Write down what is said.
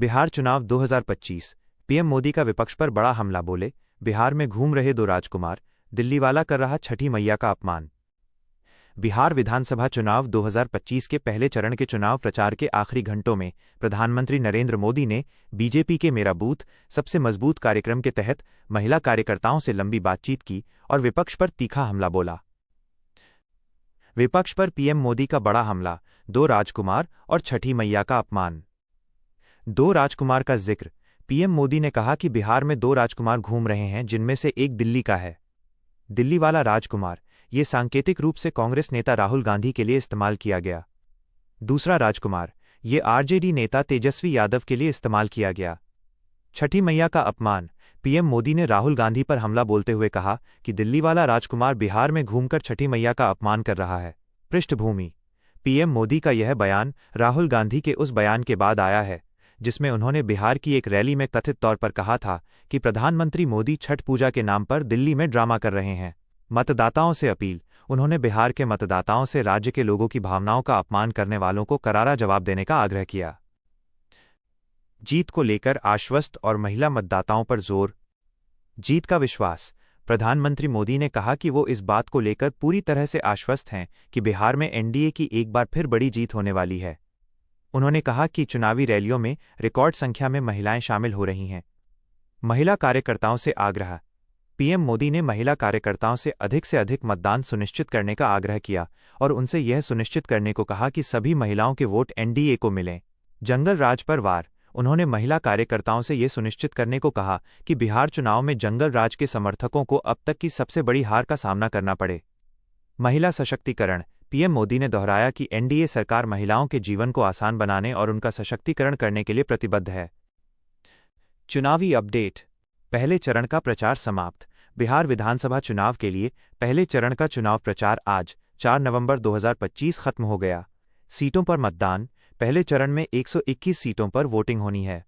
बिहार चुनाव 2025। पीएम मोदी का विपक्ष पर बड़ा हमला, बोले बिहार में घूम रहे दो राजकुमार, दिल्ली वाला कर रहा छठी मैया का अपमान। बिहार विधानसभा चुनाव 2025 के पहले चरण के चुनाव प्रचार के आखिरी घंटों में प्रधानमंत्री नरेंद्र मोदी ने बीजेपी के मेरा बूथ सबसे मजबूत कार्यक्रम के तहत महिला कार्यकर्ताओं से लंबी बातचीत की और विपक्ष पर तीखा हमला बोला। विपक्ष पर पीएम मोदी का बड़ा हमला, दो राजकुमार और छठी मैया का अपमान। दो राजकुमार का जिक्र। पीएम मोदी ने कहा कि बिहार में दो राजकुमार घूम रहे हैं, जिनमें से एक दिल्ली का है। दिल्ली वाला राजकुमार, ये सांकेतिक रूप से कांग्रेस नेता राहुल गांधी के लिए इस्तेमाल किया गया। दूसरा राजकुमार, ये आरजेडी नेता तेजस्वी यादव के लिए इस्तेमाल किया गया। छठी मैया का अपमान। पीएम मोदी ने राहुल गांधी पर हमला बोलते हुए कहा कि दिल्ली वाला राजकुमार बिहार में घूमकर छठी मैया का अपमान कर रहा है। पृष्ठभूमि। पीएम मोदी का यह बयान राहुल गांधी के उस बयान के बाद आया है जिसमें उन्होंने बिहार की एक रैली में कथित तौर पर कहा था कि प्रधानमंत्री मोदी छठ पूजा के नाम पर दिल्ली में ड्रामा कर रहे हैं। मतदाताओं से अपील। उन्होंने बिहार के मतदाताओं से राज्य के लोगों की भावनाओं का अपमान करने वालों को करारा जवाब देने का आग्रह किया। जीत को लेकर आश्वस्त और महिला मतदाताओं पर जोर। जीत का विश्वास। प्रधानमंत्री मोदी ने कहा कि वो इस बात को लेकर पूरी तरह से आश्वस्त हैं कि बिहार में एनडीए की एक बार फिर बड़ी जीत होने वाली है। उन्होंने कहा कि चुनावी रैलियों में रिकॉर्ड संख्या में महिलाएं शामिल हो रही हैं। महिला कार्यकर्ताओं से आग्रह। पीएम मोदी ने महिला कार्यकर्ताओं से अधिक मतदान सुनिश्चित करने का आग्रह किया और उनसे यह सुनिश्चित करने को कहा कि सभी महिलाओं के वोट एनडीए को मिलें। जंगल राज पर वार। उन्होंने महिला कार्यकर्ताओं से यह सुनिश्चित करने को कहा कि बिहार चुनाव में जंगल राज के समर्थकों को अब तक की सबसे बड़ी हार का सामना करना पड़े। महिला सशक्तिकरण। पीएम मोदी ने दोहराया कि एनडीए सरकार महिलाओं के जीवन को आसान बनाने और उनका सशक्तिकरण करने के लिए प्रतिबद्ध है। चुनावी अपडेट। पहले चरण का प्रचार समाप्त। बिहार विधानसभा चुनाव के लिए पहले चरण का चुनाव प्रचार आज 4 नवंबर 2025 खत्म हो गया। सीटों पर मतदान। पहले चरण में 121 सीटों पर वोटिंग होनी है।